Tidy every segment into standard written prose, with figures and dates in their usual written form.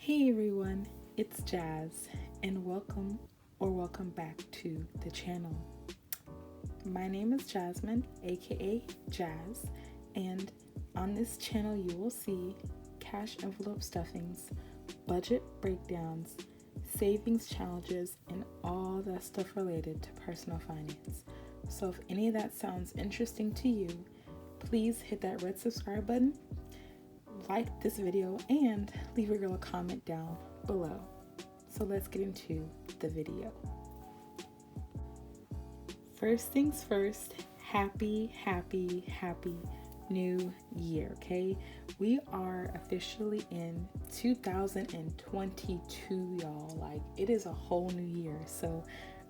Hey everyone, it's Jazz, and welcome back to the channel. My name is Jasmine, aka Jazz, and on this channel you will see cash envelope stuffings, budget breakdowns, savings challenges, and all that stuff related to personal finance. So if any of that sounds interesting to you, please hit that red subscribe button, like this video, and leave a girl a comment down below. So let's get into the video. First things first, happy new year, okay? We are officially in 2022, y'all. Like, it is a whole new year. So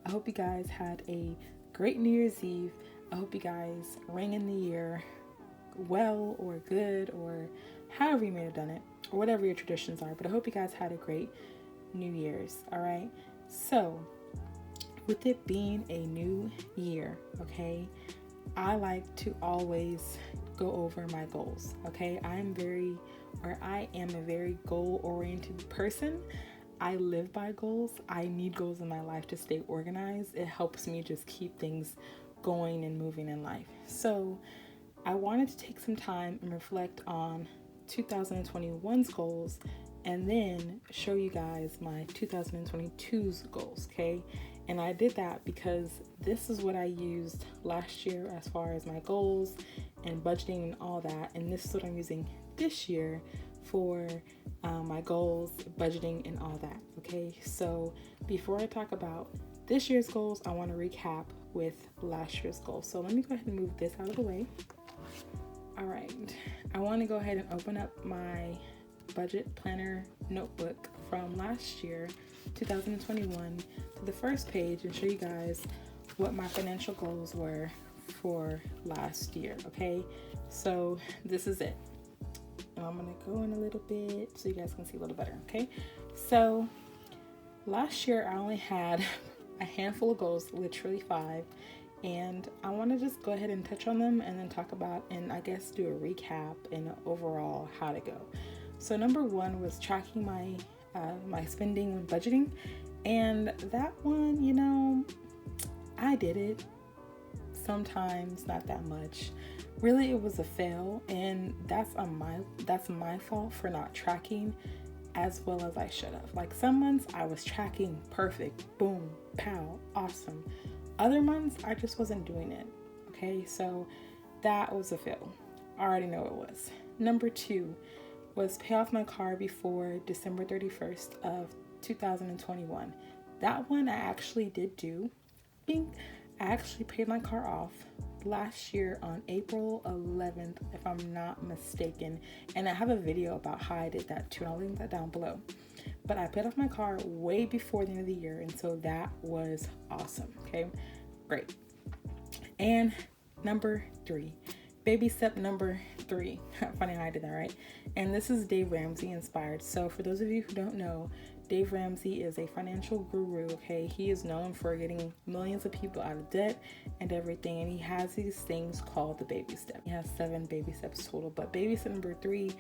I hope you guys had a great New Year's Eve. I hope you guys rang in the year well or good, or however you may have done it, or whatever your traditions are. But I hope you guys had a great New Year's. All right, so with it being a new year, okay, I like to always go over my goals. Okay, I am a very goal oriented person. I live by goals. I need goals in my life to stay organized. It helps me just keep things going and moving in life. So I wanted to take some time and reflect on 2021's goals and then show you guys my 2022's goals, okay? And I did that because this is what I used last year as far as my goals and budgeting and all that, and this is what I'm using this year for my goals, budgeting, and all that, okay? So before I talk about this year's goals, I want to recap with last year's goals. So let me go ahead and move this out of the way. All right, I want to go ahead and open up my budget planner notebook from last year, 2021, to the first page and show you guys what my financial goals were for last year, okay? So this is it. And I'm going to go in a little bit so you guys can see a little better, okay? So last year I only had a handful of goals, literally 5. And I want to just go ahead and touch on them and then talk about, and I guess do a recap and overall how to go. So number 1 was tracking my spending and budgeting. And that one, I did it. Sometimes not that much. Really, it was a fail, and that's my fault for not tracking as well as I should have. Like, some months I was tracking perfect, boom, pow, awesome. Other months, I just wasn't doing it, okay? So that was a fail. I already know it was. Number 2 was pay off my car before December 31st of 2021. That one I actually did do. I actually paid my car off last year on April 11th, if I'm not mistaken. And I have a video about how I did that too, and I'll link that down below. But I paid off my car way before the end of the year, and so that was awesome, okay? Great. And number 3, baby step number 3. Funny how I did that, right? And this is Dave Ramsey inspired. So for those of you who don't know, Dave Ramsey is a financial guru, okay? He is known for getting millions of people out of debt and everything, and he has these things called the baby step. He has 7 baby steps total, but baby step number 3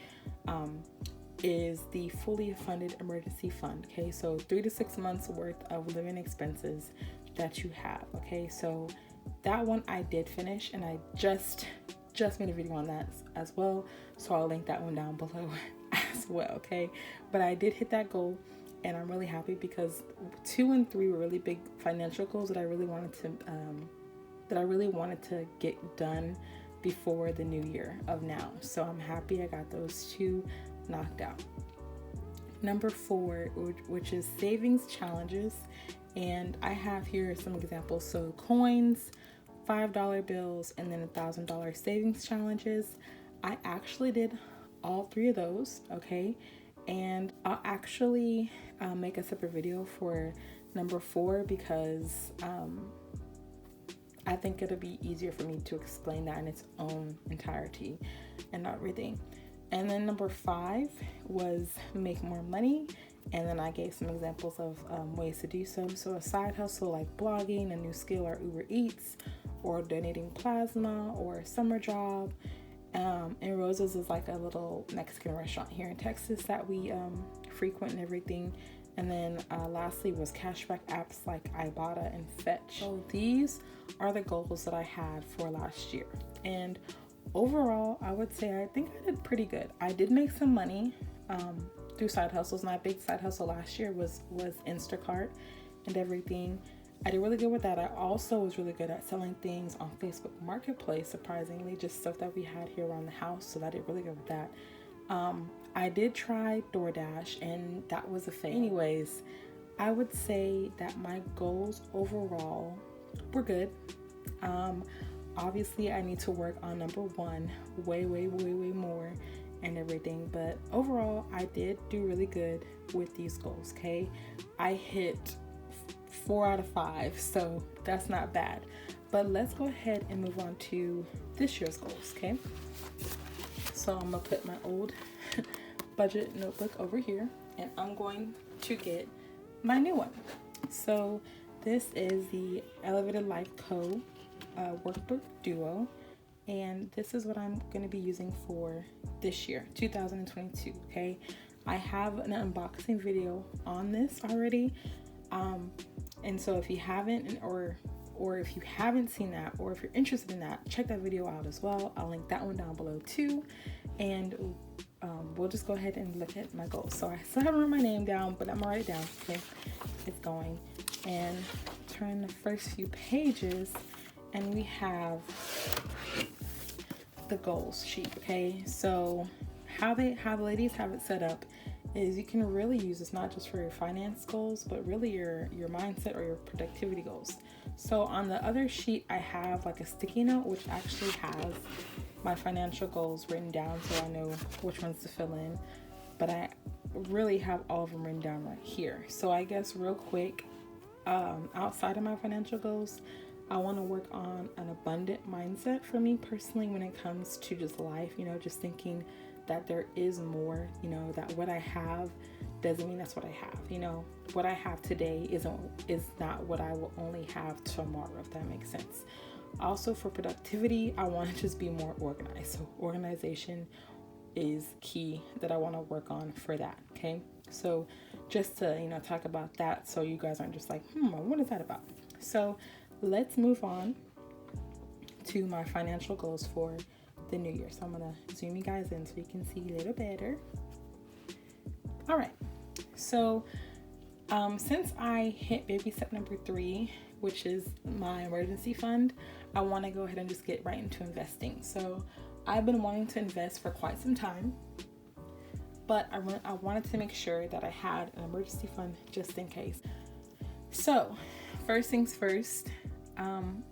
is the fully funded emergency fund, okay? So 3 to 6 months worth of living expenses that you have, okay? So that one I did finish, and I just made a video on that as well, so I'll link that one down below as well, okay? But I did hit that goal, and I'm really happy because 2 and 3 were really big financial goals that I really wanted to get done before the new year of now. So I'm happy I got those 2 knocked out. Number 4, which is savings challenges, and I have here some examples. So coins, $5 bills, and then $1,000 savings challenges. I actually did all 3 of those, okay? And I'll actually make a separate video for number 4 because I think it'll be easier for me to explain that in its own entirety and not everything. And then number 5 was make more money. And then I gave some examples of ways to do so. So a side hustle like blogging, a new skill, or Uber Eats, or donating plasma, or a summer job. And Rosa's is like a little Mexican restaurant here in Texas that we frequent and everything. And then lastly was cashback apps like Ibotta and Fetch. So these are the goals that I had for last year. And overall, I would say I think I did pretty good. I did make some money through side hustles. My big side hustle last year was Instacart and everything. I did really good with that. I also was really good at selling things on Facebook Marketplace, surprisingly, just stuff that we had here around the house. So I did really good with that. I did try DoorDash and that was a fail. Anyways, I would say that my goals overall were good. Obviously I need to work on number one way more and everything, but overall I did do really good with these goals. Okay, I hit 4 out of 5, so that's not bad. But let's go ahead and move on to this year's goals. Okay, so I'm gonna put my old budget notebook over here and I'm going to get my new one. So this is the Elevated Life Co. Workbook Duo, and this is what I'm going to be using for this year, 2022. Okay, I have an unboxing video on this already, and so if you haven't, or if you haven't seen that, or if you're interested in that, check that video out as well. I'll link that one down below too, and we'll just go ahead and look at my goals. So I still haven't written my name down, but I'm gonna write it down. Okay, it's going, and turn the first few pages, and we have the goals sheet. Okay, so how the ladies have it set up is you can really use this not just for your finance goals, but really your mindset or your productivity goals. So on the other sheet, I have like a sticky note, which actually has my financial goals written down, so I know which ones to fill in, but I really have all of them written down right here. So I guess real quick, outside of my financial goals, I want to work on an abundant mindset for me personally when it comes to just life, just thinking that there is more, that what I have doesn't mean that's what I have. What I have today is not what I will only have tomorrow, if that makes sense. Also for productivity, I want to just be more organized. So organization is key that I want to work on for that. Okay. So just to, talk about that, so you guys aren't just like, what is that about? So let's move on to my financial goals for the new year. So I'm gonna zoom you guys in so you can see a little better. All right, so since I hit baby step number 3, which is my emergency fund, I want to go ahead and just get right into investing. So I've been wanting to invest for quite some time, but I wanted to make sure that I had an emergency fund just in case. So first things first,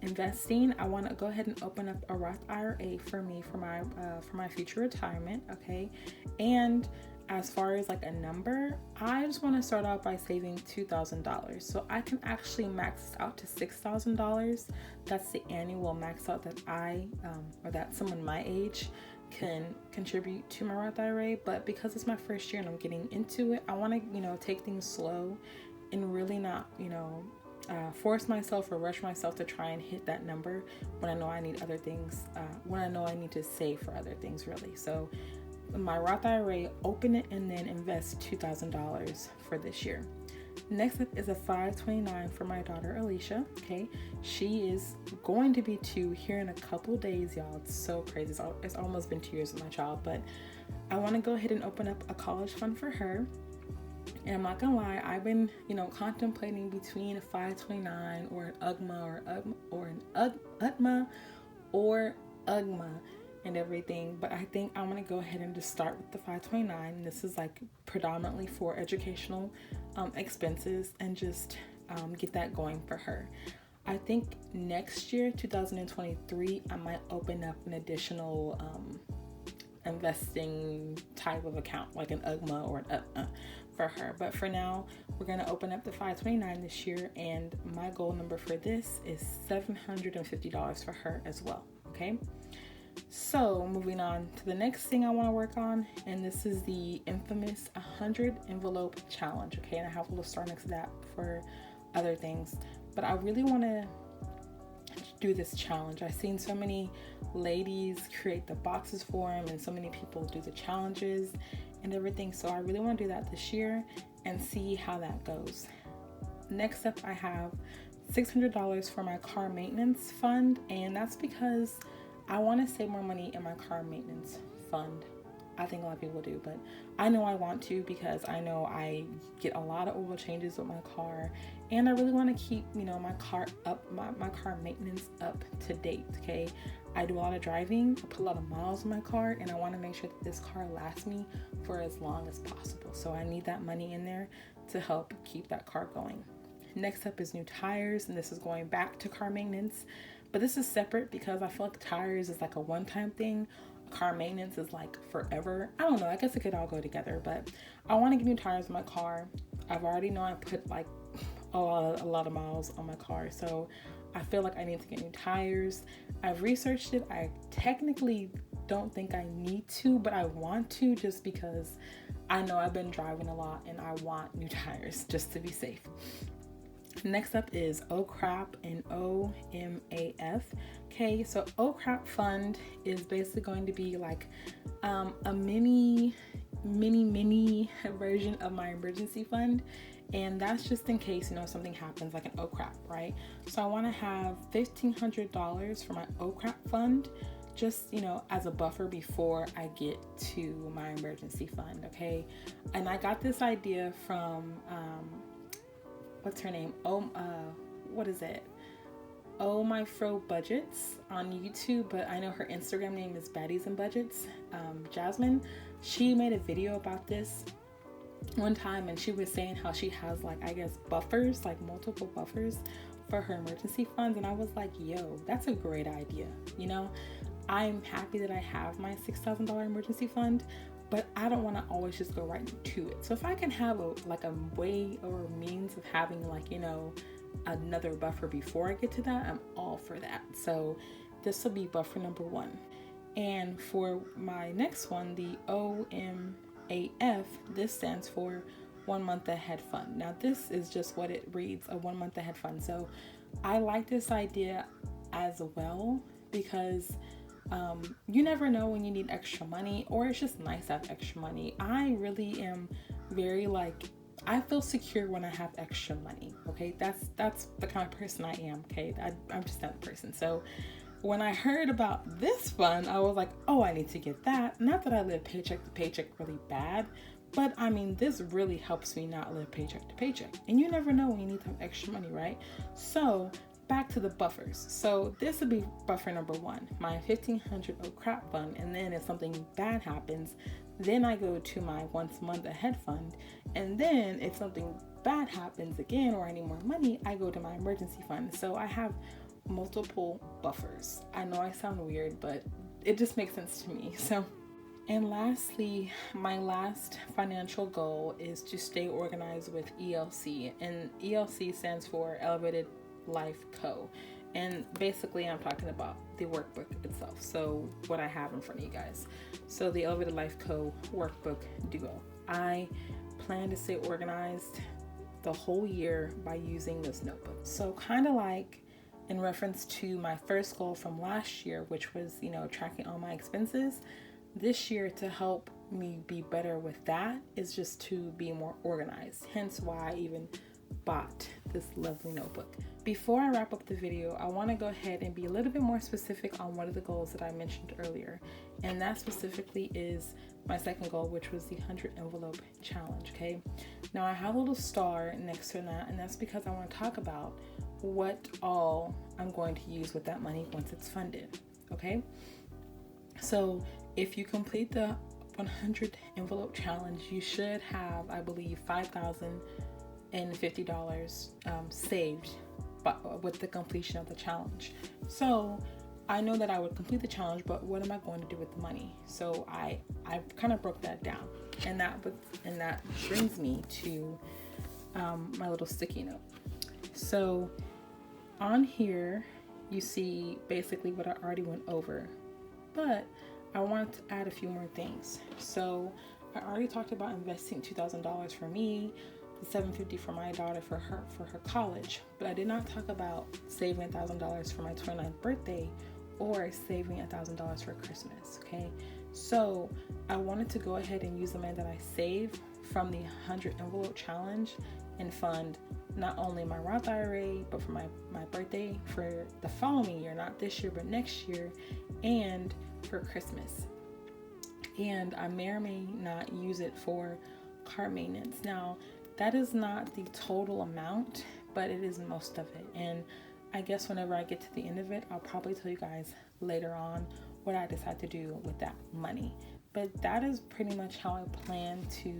investing, I want to go ahead and open up a Roth IRA for me for my future retirement. Okay, and as far as like a number, I just want to start out by saving $2,000, so I can actually max out to $6,000. That's the annual max out that I or that someone my age can contribute to my Roth IRA. But because it's my first year and I'm getting into it, I want to take things slow and really not force myself or rush myself to try and hit that number when I know I need other things, when I know I need to save for other things, really. So my Roth IRA, open it and then invest $2,000 for this year. Next up is a 529 for my daughter Alicia. Okay, she is going to be 2 here in a couple days, y'all. It's so crazy. It's almost been 2 years with my child, but I want to go ahead and open up a college fund for her. And I'm not gonna lie, I've been, contemplating between a 529 or an UGMA or an UTMA or UGMA and everything. But I think I'm gonna go ahead and just start with the 529. This is like predominantly for educational expenses, and just get that going for her. I think next year, 2023, I might open up an additional investing type of account, like an UGMA or an for her. But for now, we're going to open up the 529 this year, and my goal number for this is $750 for her as well. Okay, so moving on to the next thing I want to work on, and this is the infamous 100 envelope challenge. Okay, and I have a little star next to that for other things, but I really want to do this challenge. I've seen so many ladies create the boxes for them, and so many people do the challenges and everything. So I really want to do that this year and see how that goes. Next up, I have $600 for my car maintenance fund, and that's because I want to save more money in my car maintenance fund. I think a lot of people do, but I know I want to, because I know I get a lot of oil changes with my car, and I really want to keep, my car up, my car maintenance up to date. Okay, I do a lot of driving, I put a lot of miles in my car, and I want to make sure that this car lasts me for as long as possible. So I need that money in there to help keep that car going. Next up is new tires, and this is going back to car maintenance, but this is separate because I feel like tires is like a one-time thing. Car maintenance is like forever. I don't know, I guess it could all go together, but I want to get new tires in my car. I've already know I put like a lot of miles on my car, so I feel like I need to get new tires. I've researched it. I technically don't think I need to, but I want to, just because I know I've been driving a lot and I want new tires just to be safe. Next up is Oh Crap and OMAF. Okay, so Oh Crap Fund is basically going to be like a mini version of my emergency fund, and that's just in case something happens, like an Oh Crap, right? So I want to have $1,500 for my Oh Crap fund, just as a buffer before I get to my emergency fund. Okay, and I got this idea from what's her name? What is it? Oh My Fro Budgets on YouTube, but I know her Instagram name is Baddies and Budgets. Jasmine, she made a video about this one time, and she was saying how she has like, I guess, buffers, like multiple buffers for her emergency funds, and I was like, yo, that's a great idea. I'm happy that I have my $6,000 emergency fund, but I don't want to always just go right to it. So if I can have a way or a means of having another buffer before I get to that, I'm all for that. So this will be buffer number 1. And for my next one, the OMAF, this stands for 1 month ahead fund. Now this is just what it reads, a 1 month ahead fund. So I like this idea as well, because you never know when you need extra money, or it's just nice to have extra money. I really am very I feel secure when I have extra money. Okay, that's the kind of person I am. Okay, I'm just that person. So when I heard about this fund, I was like, oh, I need to get that. Not that I live paycheck to paycheck really bad, but I mean, this really helps me not live paycheck to paycheck. And you never know when you need to have extra money, right? So back to the buffers. So this would be buffer number 1, my $1,500 Oh Crap fund. And then if something bad happens, then I go to my 1 month ahead fund. And then if something bad happens again, or I need more money, I go to my emergency fund. So I have multiple buffers. I know I sound weird, but it just makes sense to me. So, and lastly, my last financial goal is to stay organized with ELC. And ELC stands for Elevated Life Co. And basically I'm talking about the workbook itself, so what I have in front of you guys. So the Elevated Life Co. workbook duo. I plan to stay organized the whole year by using this notebook. So kind of like in reference to my first goal from last year, which was tracking all my expenses, this year to help me be better with that is just to be more organized. Hence why I even bought this lovely notebook. Before I wrap up the video, I want to go ahead and be a little bit more specific on one of the goals that I mentioned earlier, and that specifically is my second goal, which was the 100 envelope challenge. Okay, now I have a little star next to that, and that's because I want to talk about what all I'm going to use with that money once it's funded. Okay, so if you complete the 100 envelope challenge, you should have, I believe, $5,050 saved with the completion of the challenge. So I know that I would complete the challenge, but what am I going to do with the money? So I kind of broke that down, and that brings me to my little sticky note. So on here you see basically what I already went over, but I wanted to add a few more things. So I already talked about investing $2,000 for me, the $750 for my daughter for her college, but I did not talk about saving $1,000 for my 29th birthday or saving $1,000 for Christmas. Okay, so I wanted to go ahead and use the money that I saved from the 100 envelope challenge and fund not only my Roth IRA, but for my birthday for the following year, not this year, but next year, and for Christmas. And I may or may not use it for car maintenance. Now, that is not the total amount, but it is most of it. And I guess whenever I get to the end of it, I'll probably tell you guys later on what I decide to do with that money. But that is pretty much how I plan to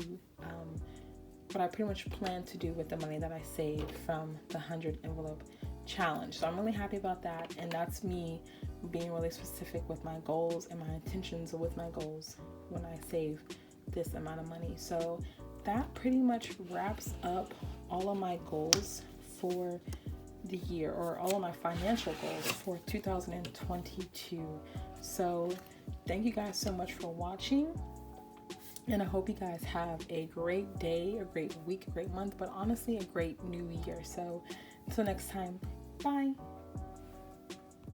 what I pretty much plan to do with the money that I saved from the 100 envelope challenge. So I'm really happy about that, and that's me being really specific with my goals and my intentions with my goals when I save this amount of money. So that pretty much wraps up all of my goals for the year, or all of my financial goals for 2022. So thank you guys so much for watching. And I hope you guys have a great day, a great week, a great month, but honestly, a great new year. So until next time, bye.